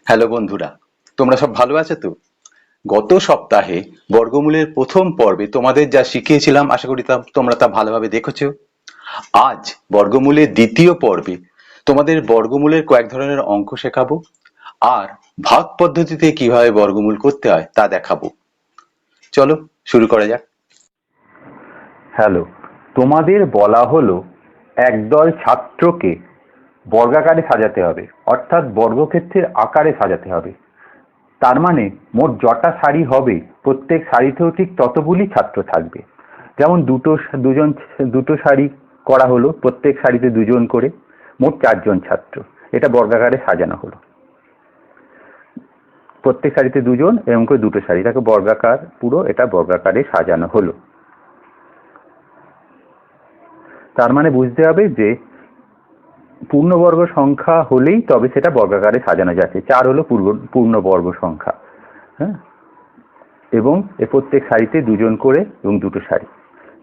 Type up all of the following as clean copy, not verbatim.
Hello বন্ধুরা, তোমরা সব ভালো আছো তো? গত সপ্তাহে বর্গমূলের প্রথম পর্বে তোমাদের যা শিখিয়েছিলাম আশা করি তোমরা তা ভালোভাবে দেখেছো। আজ বর্গমূলের দ্বিতীয় পর্বে তোমাদের বর্গমূলের কয়েক ধরনের অঙ্ক শেখাবো আর ভাগ পদ্ধতিতে কিভাবে বর্গমূল করতে হয় তা দেখাবো। চলো শুরু করা যাক। হ্যালো, তোমাদের বলা হলো একদল ছাত্রকে বর্গাকারে সাজাতে হবে, অর্থাৎ বর্গক্ষেত্রের আকারে সাজাতে হবে। তার মানে মোট যটা সারি হবে প্রত্যেক সারিতেও ঠিক ততগুলি ছাত্র থাকবে। যেমন দুটো সারি করা হলো, প্রত্যেক সারিতে দুজন করে, মোট 4জন ছাত্র। এটা বর্গাকারে সাজানো হলো, প্রত্যেক সারিতে দুজন এরকম করে দুটো সারি, তাকে বর্গাকার, পুরো এটা বর্গাকারে সাজানো হলো। তার মানে বুঝতে হবে যে পূর্ণবর্গ সংখ্যা হলেই তবে সেটা বর্গাকারে সাজানো যাচ্ছে। 4 হলো পূর্ণবর্গ সংখ্যা। হ্যাঁ, এবং এ প্রত্যেক সারিতে দুজন করে এবং দুটো সারি।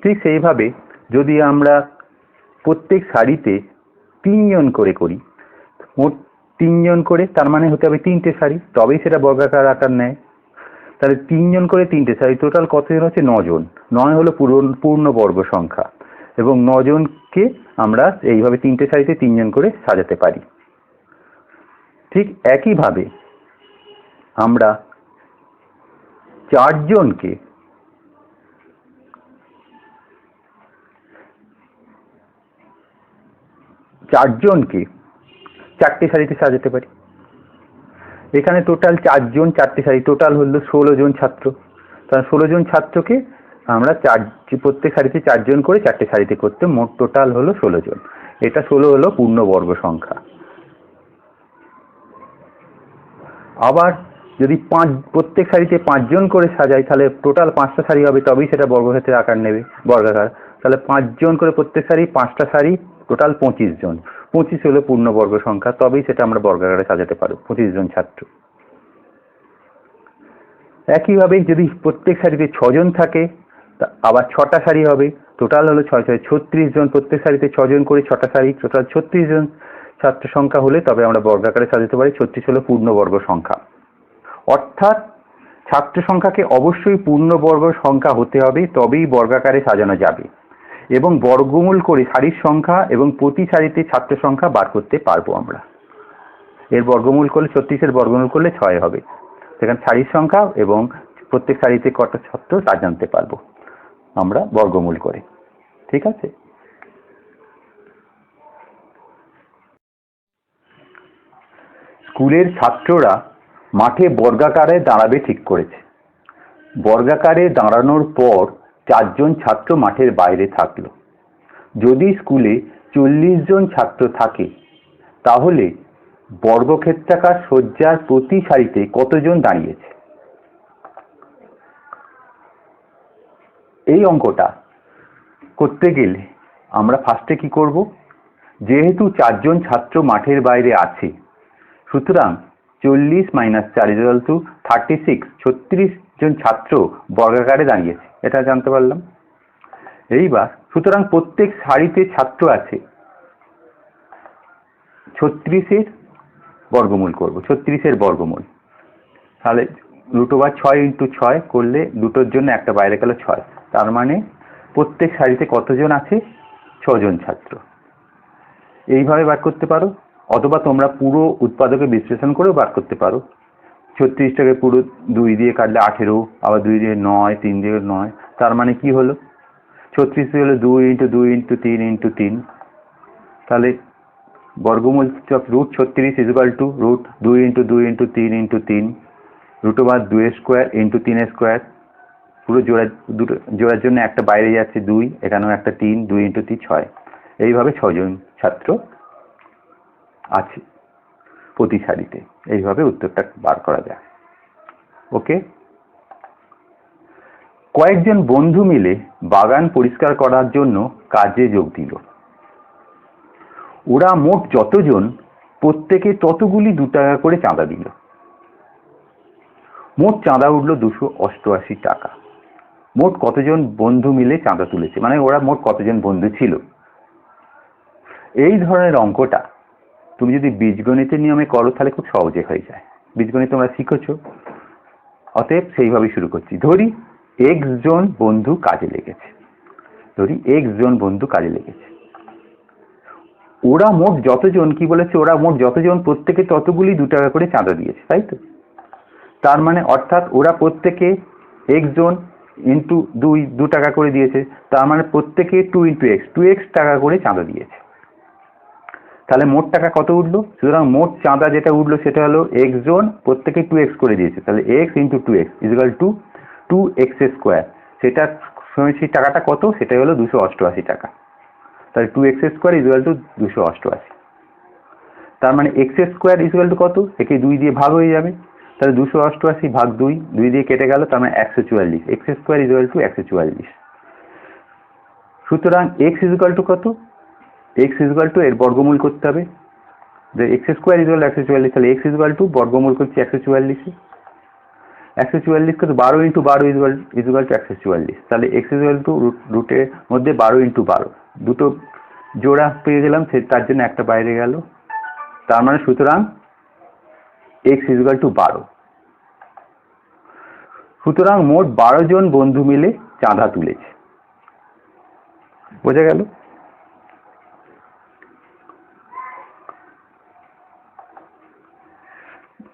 ঠিক সেইভাবে যদি আমরা প্রত্যেক সারিতে 3জন করে করি, মোট 3জন করে, তার মানে হতে হবে 3টে সারি, তবেই সেটা বর্গাকার আকার নেয়। তাহলে 3জন করে 3টে সারি, টোটাল কতজন হচ্ছে? 9জন। 9 হলো পূর্ণবর্গ সংখ্যা এবং 9জনকে আমরা এইভাবে 3টে সারিতে 3জন করে সাজাতে পারি। ঠিক একইভাবে আমরা 4জনকে 4টে সারিতে সাজাতে পারি। এখানে টোটাল 4জন, 4টে সারি, টোটাল হলো 16জন ছাত্র। তাহলে 16জন ছাত্রকে আমরা প্রত্যেক সারিতে 4জন করে 4টে সারিতে করতে মোট টোটাল হলো 16জন। এটা 16 হলো পূর্ণবর্গ সংখ্যা। আবার যদি প্রত্যেক সারিতে 5জন করে সাজাই, তাহলে টোটাল 5টা সারি হবে, তবেই সেটা বর্গক্ষেত্রের আকার নেবে, বর্গাকার। তাহলে 5জন করে প্রত্যেক সারি, 5টা সারি, টোটাল 25 জন। 25 হলো পূর্ণবর্গ সংখ্যা, তবেই সেটা আমরা বর্গাকারে সাজাতে পারবো, 25 জন ছাত্র। একইভাবে যদি প্রত্যেক সারিতে 6জন থাকে, আবার 6টা সারি হবে, টোটাল হলো 6 6 36 জন। প্রত্যেক সারিতে 6জন করে 6টা সারি, টোটাল 36 জন ছাত্র সংখ্যা হলে তবে আমরা বর্গাকারে সাজাতে পারি। 36 হলো পূর্ণবর্গ সংখ্যা। অর্থাৎ ছাত্র সংখ্যাকে অবশ্যই পূর্ণবর্গ সংখ্যা হতে হবে, তবেই বর্গাকারে সাজানো যাবে। এবং বর্গমূল করে সারির সংখ্যা এবং প্রতি সারিতে ছাত্র সংখ্যা বার করতে পারবো আমরা। এর বর্গমূল করলে 36-এর বর্গমূল করলে 6 হবে। সেখানে সারির সংখ্যা এবং প্রত্যেক সারিতে কত ছাত্র তা জানতে পারবো আমরা বর্গমূল করে। ঠিক আছে? স্কুলের ছাত্ররা মাঠে বর্গাকারে দাঁড়াবে ঠিক করেছে। বর্গাকারে দাঁড়ানোর পর 4জন ছাত্র মাঠের বাইরে থাকলো। যদি স্কুলে 40 জন ছাত্র থাকে, তাহলে বর্গক্ষেত্রাকার সজ্জার প্রতি সারিতে কতজন দাঁড়িয়েছে? এই অঙ্কটা করতে গেলে আমরা ফার্স্টে কি করব? যেহেতু 4জন ছাত্র মাঠের বাইরে আছে, সুতরাং 40 - 4 = 36, 36 জন ছাত্র বর্গাকারে দাঁড়িয়েছে, এটা জানতে পারলাম। এইবার সুতরাং প্রত্যেক সারিতে ছাত্র আছে, 36-এর বর্গমূল করব। 36-এর বর্গমূল, তাহলে √6 × 6 করলে দুটোর জন্য একটা বাইরে গেল 6। তার মানে প্রত্যেক সারিতে কতজন আছে? 6জন ছাত্র। এইভাবে বার করতে পারো, অথবা তোমরা পুরো উৎপাদকে বিশ্লেষণ করেও বার করতে পারো। 36টাকে পুরো 2 দিয়ে কাটলে 18, আবার 2 দিয়ে 9, 3 দিয়ে 9। তার মানে কি হলো? 36 হলো 2 × 2 × 3 × 3। তাহলে বর্গমূল √36 = √2 × 2 × 3 × 3, √2² × 3² পুরো জোড়ার জন্য একটা বাইরে যাচ্ছে 2, এখানেও একটা 3, 2 × 3 6। এইভাবে 6জন ছাত্র আছে প্রতি সারিতে। এইভাবে উত্তরটা বার করা যায়। ওকে? কয়েকজন বন্ধু মিলে বাগান পরিষ্কার করার জন্য কাজে যোগ দিল। ওরা মোট যতজন, প্রত্যেকে ততগুলি 2 টাকা করে চাঁদা দিল। মোট চাঁদা উঠল 288 টাকা। মোট কতজন বন্ধু মিলে চাঁদা তুলেছে, মানে ওরা মোট কতজন বন্ধু ছিল। এই ধরনের অঙ্কটা তুমি যদি বীজগণিতের নিয়মে করো তাহলে খুব সহজে হয়ে যায়। বীজগণিত তোমরা শিখেছো, অতএব সেইভাবেই শুরু করছি। ধরি এক্স জন বন্ধু কাজে লেগেছে, ওরা মোট যতজন, কি বলেছে, ওরা মোট যতজন প্রত্যেকে ততগুলি 2 টাকা করে চাঁদা দিয়েছে, তাই তো? তার মানে অর্থাৎ ওরা প্রত্যেকে এক্স জন ইন্টু 2 টাকা করে দিয়েছে, তার মানে প্রত্যেকে 2 টাকা করে চাঁদা দিয়েছে। তাহলে মোট টাকা কত উঠলো? সুতরাং মোট চাঁদা যেটা উঠলো সেটা হলো এক্স জন প্রত্যেকে 2x করে দিয়েছে, তাহলে x into 2x equal to 2x square. সেটা সেই টাকাটা কত? সেটা হলো 288 টাকা। তাহলে 2x স্কোয়ার ইকুয়াল টু 288। তার মানে x স্কোয়ার ইকুয়াল টু কত? একে 2 দিয়ে ভাগ হয়ে যাবে, তাহলে 288 ভাগ 2 দিয়ে কেটে গেল, তার মানে 144। x square equal to 144। সুতরাং x ইকুয়াল টু কত? x ইকুয়াল টু এর বর্গমূল করতে হবে, যে x স্কোয়ার ইকুয়াল 144, তাহলে x ইকুয়াল টু বর্গমূল করছি 144। 144 কত? 12 ইন্টু 12 ইকুয়াল টু 144। তাহলে x ইকুয়াল টু রুটের মধ্যে 12 ইন্টু 12, দুটো জোড়া পেয়ে গেলাম, তার জন্য একটা বাইরে গেল। তার মানে সুতরাং x ইকুয়াল টু 12। সুতরাং মোট 12 জন বন্ধু মিলে চাঁদা তুলেছে, বোঝা গেল?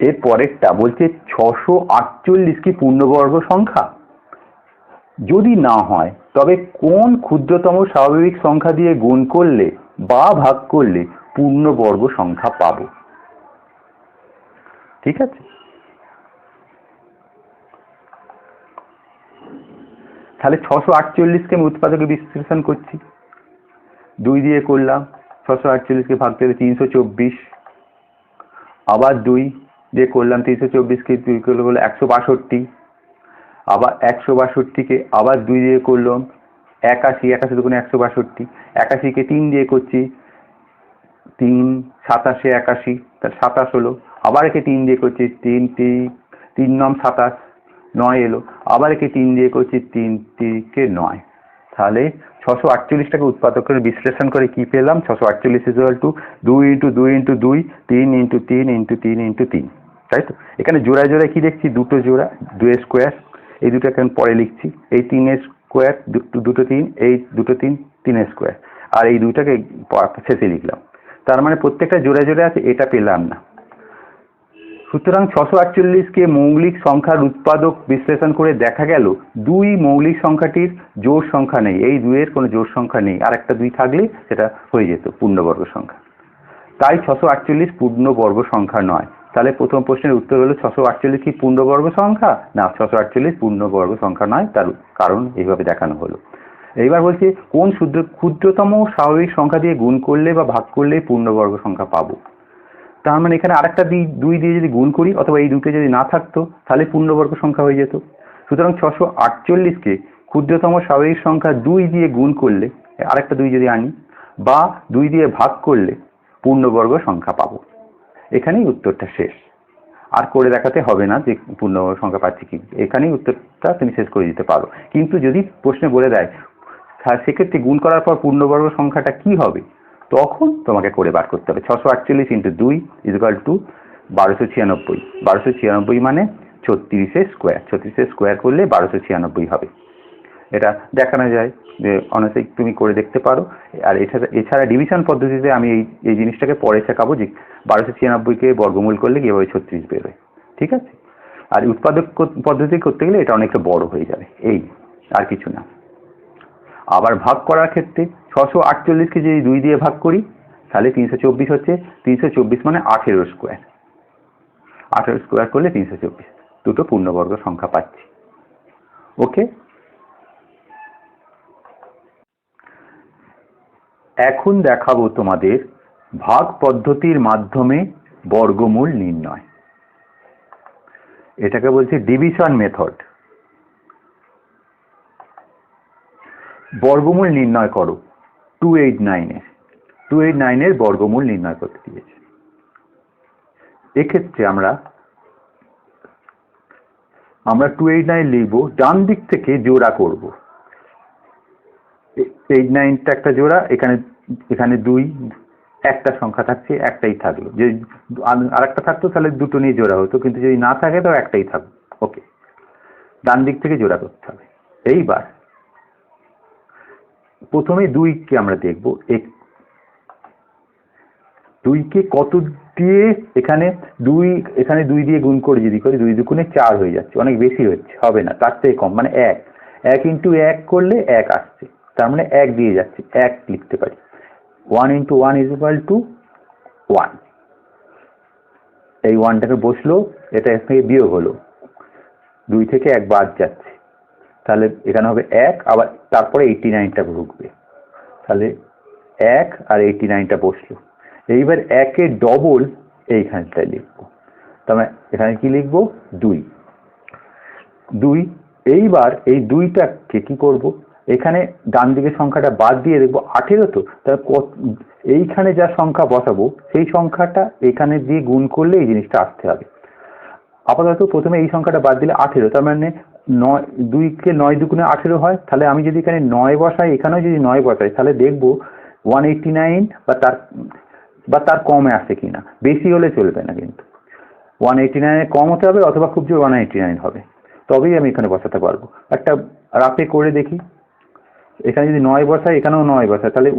এর পরেরটা বলছে 648 কি পূর্ণবর্গ সংখ্যা? যদি না হয় তবে কোন ক্ষুদ্রতম স্বাভাবিক সংখ্যা দিয়ে গুণ করলে বা ভাগ করলে পূর্ণবর্গ সংখ্যা পাবো? ঠিক আছে, তাহলে 648কে আমি উৎপাদকে বিশ্লেষণ করছি। 2 দিয়ে করলাম, 648কে ভাগ করে 324, আবার 2 দিয়ে করলাম 324কে 2 করলে হলো 162, আবার 162কে আবার 2 দিয়ে করলাম 81, 81 দুগুণে 162, 81কে 3 দিয়ে করছি 3 27 81, তার 27 হলো। আবার একে 3 দিয়ে করছি 3 9 27, 9 এলো। আবার একে 3 দিয়ে করছি 3 3 9। তাহলে 648টাকে উৎপাদক করে বিশ্লেষণ করে কি পেলাম? 648 equal to 2 into 2 into 2, 3 into 3 into 3 into 3, তাই তো? এখানে জোড়ায় জোড়ায় কি দেখছি? দুটো জোড়া, 2 স্কোয়ার। এই দুটো এখন পরে লিখছি, এই 3 স্কোয়ার, দুটো 3, এই দুটো 3, 3 স্কোয়ার, আর এই দুইটাকে শেষে লিখলাম। তার মানে প্রত্যেকটা জোড়ায় জোড়ায় আছে, এটা পেলাম না। সুতরাং 648কে মৌলিক সংখ্যার উৎপাদক বিশ্লেষণ করে দেখা গেল 2 মৌলিক সংখ্যাটির জোড় সংখ্যা নেই, এই 2 এর কোনো জোড় সংখ্যা নেই, আর একটা 2 থাকলে সেটা হয়ে যেত পূর্ণবর্গ সংখ্যা। তাই 648 পূর্ণবর্গ সংখ্যা নয়। তাহলে প্রথম প্রশ্নের উত্তর হলো 648 কি পূর্ণবর্গ সংখ্যা? না, 648 পূর্ণবর্গ সংখ্যা নয়, তার কারণ এইভাবে দেখানো হলো। এইবার বলছি কোন ক্ষুদ্রতম স্বাভাবিক সংখ্যা দিয়ে গুণ করলে বা ভাগ করলে পূর্ণবর্গ সংখ্যা পাবো। তার মানে এখানে আরেকটা 2 দিয়ে যদি গুণ করি, অথবা এই দুটো যদি না থাকতো, তাহলে পূর্ণবর্গ সংখ্যা হয়ে যেত। সুতরাং 648কে ক্ষুদ্রতম স্বাভাবিক সংখ্যা 2 দিয়ে গুণ করলে, আরেকটা 2 যদি আনি, বা 2 দিয়ে ভাগ করলে পূর্ণবর্গ সংখ্যা পাবো। এখানেই উত্তরটা শেষ, আর করে দেখাতে হবে না যে পূর্ণবর্গ সংখ্যা পাচ্ছি কি। এখানেই উত্তরটা তুমি শেষ করে দিতে পারো। কিন্তু যদি প্রশ্নে বলে দেয় সেক্ষেত্রে গুণ করার পর পূর্ণবর্গ সংখ্যাটা কি হবে, তখন তোমাকে করে বার করতে হবে। 648 ইন্টু 2 ইকুয়াল টু 1296। 1296 মানে 36 স্কোয়ার। 36 স্কোয়ার করলে 1296 হবে। এটা দেখানো যায় যে অনেকেই তুমি করে দেখতে পারো। আর এছাড়া ডিভিশন পদ্ধতিতে আমি এই জিনিসটাকে পরে শেখাবো যে 1296কে বর্গমূল করলে কিভাবে 36 বেরোয়। ঠিক আছে, আর উৎপাদক পদ্ধতি করতে গেলে এটা অনেকটা বড় হয়ে যাবে, এই আর কিছু না। আবার ভাগ করার ক্ষেত্রে 648কে যদি 2 দিয়ে ভাগ করি, তাহলে 324 হচ্ছে। 324 মানে 18 স্কোয়ার। 18 স্কোয়ার করলে 324, দুটো পূর্ণবর্গ সংখ্যা পাচ্ছি। ওকে, এখন দেখাবো তোমাদের ভাগ পদ্ধতির মাধ্যমে বর্গমূল নির্ণয়। এটাকে বলছে ডিভিশন মেথড। বর্গমূল নির্ণয় করো 289 এর বর্গমূল নির্ণয় করতে দিয়েছে। এক্ষেত্রে আমরা 289 লিখবো, ডান দিক থেকে জোড়া করব। 89টা একটা জোড়া, এখানে 2, একটা সংখ্যা থাকছে, একটাই থাকলো। যদি আর একটা থাকতো তাহলে দুটো নিয়ে জোড়া হতো, কিন্তু যদি না থাকে তো একটাই থাকবে। ওকে, ডান দিক থেকে জোড়া করতে হবে। এইবার প্রথমে 2কে আমরা দেখবো, 2কে কত দিয়ে, এখানে 2 দিয়ে গুণ করে যদি করি 2 দুগুণে 4 হয়ে যাচ্ছে, অনেক বেশি হচ্ছে, হবে না, তার থেকে কম, মানে 1 ইন্টু 1 করলে 1 আসছে, তার মানে 1 দিয়ে যাচ্ছে, 1 লিখতে পারি। 1 ইন্টু 1 ইজ ইকুয়াল টু 1। এই 1টাকে বসলো, এটা এর থেকে বিয়োগ হলো, 2 থেকে 1 বাদ যাচ্ছে, তাহলে এখানে হবে 1, আবার তারপরে 89টা ঢুকবে, তাহলে 1 আর 89টা বসলো। এইবার 1-এর ডবল এইখানটায় লিখবো, তার মানে এখানে কি লিখবো, 2। এইবার এই 2টাকে কি করব, এখানে ডান দিকের সংখ্যাটা বাদ দিয়ে দেখবো 18, তো তাহলে এইখানে যা সংখ্যা বসাবো সেই সংখ্যাটা এখানে দিয়ে গুণ করলে এই জিনিসটা আসতে হবে। আপাতত প্রথমে এই সংখ্যাটা বাদ দিলে 18, তার মানে 2কে 9 দুগুণে 18 হয়। তাহলে আমি যদি এখানে 9 বসাই, এখানেও যদি 9 বসাই, তাহলে দেখবো 189 বা তার কমে আসে কিনা। বেশি হলে চলবে না, কিন্তু 189 কম হতে হবে, অথবা খুব জোর 189 হবে, তবেই আমি এখানে বসাতে পারবো। একটা রাফে করে দেখি, এখানে যদি 9 বসাই, এখানেও 9 বসাই, তাহলে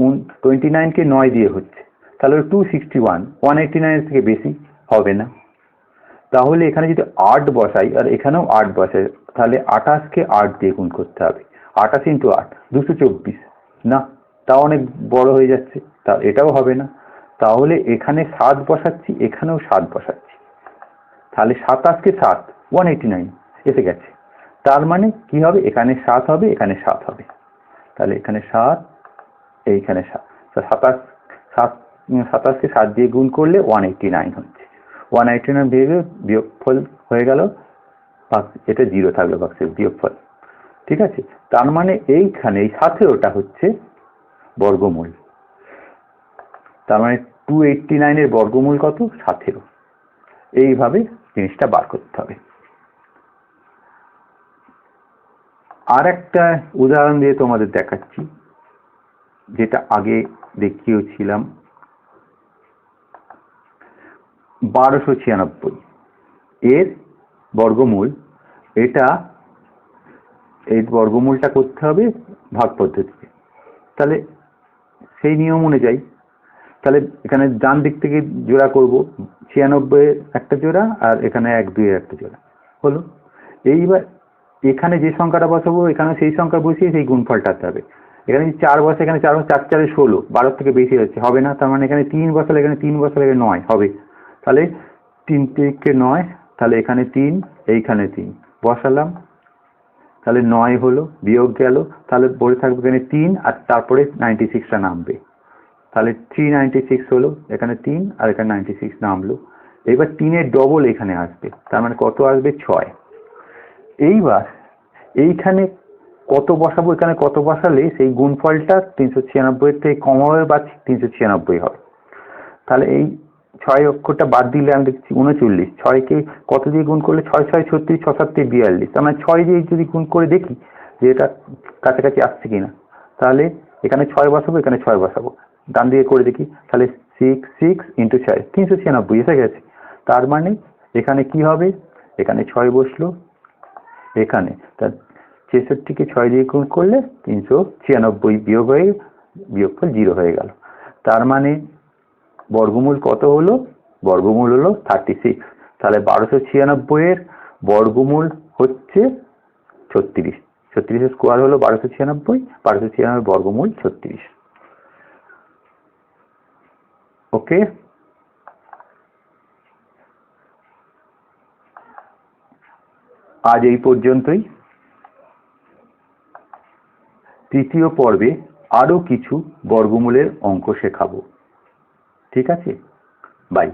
29কে 9 দিয়ে হচ্ছে, তাহলে 261, 189 থেকে বেশি হবে না। তাহলে এখানে যদি 8 বসাই আর এখানেও 8 বসাই, তাহলে 28কে 8 দিয়ে গুণ করতে হবে। 28 ইন্টু 8 224, না, তাও অনেক বড় হয়ে যাচ্ছে, তা এটাও হবে না। তাহলে এখানে 7 বসাচ্ছি, এখানেও 7 বসাচ্ছি, তাহলে 27কে 7, 189 এসে গেছে। তার মানে কি হবে, এখানে 7 হবে, এখানে 7 হবে, তাহলে এখানে 7, এইখানে 7, 27কে 7 দিয়ে গুণ করলে 189 হচ্ছে। 189 ভেবে বিয়োগফল হয়ে গেল, এটা 0 থাকলো বাক্সের বিয়োগফল, ঠিক আছে। তার মানে এইখানে এই 17টা হচ্ছে বর্গমূল, তার মানে 289-এর বর্গমূল কত, 17। এইভাবে জিনিসটা বার করতে হবে। আর একটা উদাহরণ দিয়ে তোমাদের দেখাচ্ছি, যেটা আগে দেখিয়েছিলাম। 1296 এর বর্গমূল, এটা এই বর্গমূলটা করতে হবে ভাগ পদ্ধতিতে। তাহলে সেই নিয়ম অনুযায়ী, তাহলে এখানে ডান দিক থেকে জোড়া করব, 96 একটা জোড়া আর এখানে 1 2 একটা জোড়া হলো। এইবার এখানে যে সংখ্যাটা বসাবো, এখানে সেই সংখ্যা বসিয়ে সেই গুণফলটাতে হবে। এখানে যদি 4 বসে, এখানে 4 4 4 16, 12 থেকে বেশি হচ্ছে, হবে না। তার মানে এখানে 3 বসালে, এখানে 3 বসালে 9 হবে, তাহলে 3 থেকে 9, তাহলে এখানে 3, এইখানে 3 বসালাম, তাহলে 9 হলো, বিয়োগ গেল, তাহলে পড়ে থাকবে এখানে 3, আর তারপরে 96টা নামবে, তাহলে 396 হলো, এখানে 3 আর এখানে 96 নামলো। এইবার 3-এর ডবল এখানে আসবে, তার মানে কত আসবে, 6। এইবার এইখানে কত বসাবো, এখানে কত বসালে সেই গুণফলটা 396-এর থেকে কম হবে বা 396 হবে। তাহলে এই 6 অক্ষরটা বাদ দিলে আমি দেখছি 39। 6কে কত দিয়ে গুণ করলে, 6 6 36, 6 7 42, তার মানে 6 দিয়ে যদি গুণ করে দেখি যে এটা কাছাকাছি আসছে কিনা, তাহলে এখানে 6 বসাবো, এখানে 6 বসাবো, ডান দিকে করে দেখি, তাহলে 6 6 ইন্টু 6, 396 এসে গেছে। তার মানে এখানে কি হবে, এখানে 6 বসলো, এখানে তার 66কে 6 দিয়ে গুণ করলে 396 বিয়োগ হয়ে বিয়োগফল 0 হয়ে গেল। তার মানে বর্গমূল কত হলো, বর্গমূল হলো 36। তাহলে 1296-এর বর্গমূল হচ্ছে 36। 36-এর স্কোয়ার হলো 1296, 1296-এর বর্গমূল 36। ওকে, আজ এই পর্যন্তই। তৃতীয় পর্বে আরো কিছু বর্গমূলের অঙ্ক শেখাবো, ঠিক আছে, বাই।